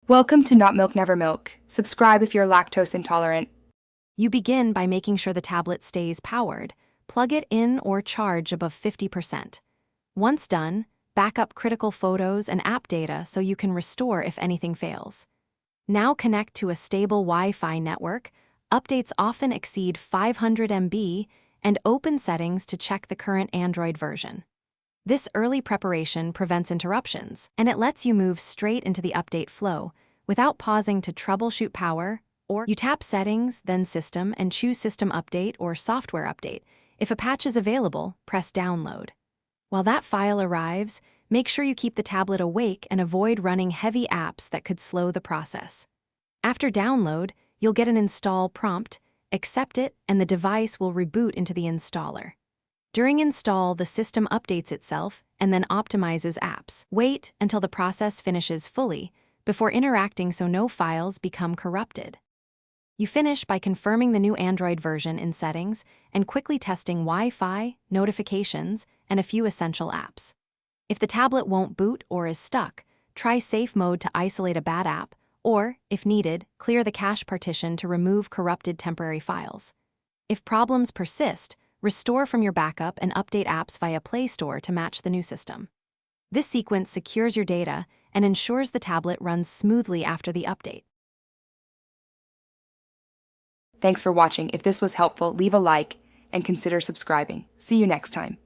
Welcome to Not Milk Never Milk. Subscribe if you're lactose intolerant. You begin by making sure the tablet stays powered. Plug it in or charge above 50%. Once done, back up critical photos and app data so you can restore if anything fails. Now connect to a stable Wi-Fi network. Updates often exceed 500 MB, and open settings to check the current Android version. This early preparation prevents interruptions, and it lets you move straight into the update flow without pausing to troubleshoot power. Or you tap Settings, then System, and choose System Update or Software Update. If a patch is available, press Download. While that file arrives, make sure you keep the tablet awake and avoid running heavy apps that could slow the process. After download, you'll get an install prompt. Accept it, and the device will reboot into the installer. During install, the system updates itself and then optimizes apps. Wait until the process finishes fully before interacting so no files become corrupted. You finish by confirming the new Android version in Settings and quickly testing Wi-Fi, notifications, and a few essential apps. If the tablet won't boot or is stuck, try Safe Mode to isolate a bad app, or, if needed, clear the cache partition to remove corrupted temporary files. If problems persist, restore from your backup and update apps via Play Store to match the new system. This sequence secures your data and ensures the tablet runs smoothly after the update. Thanks for watching. If this was helpful, leave a like and consider subscribing. See you next time.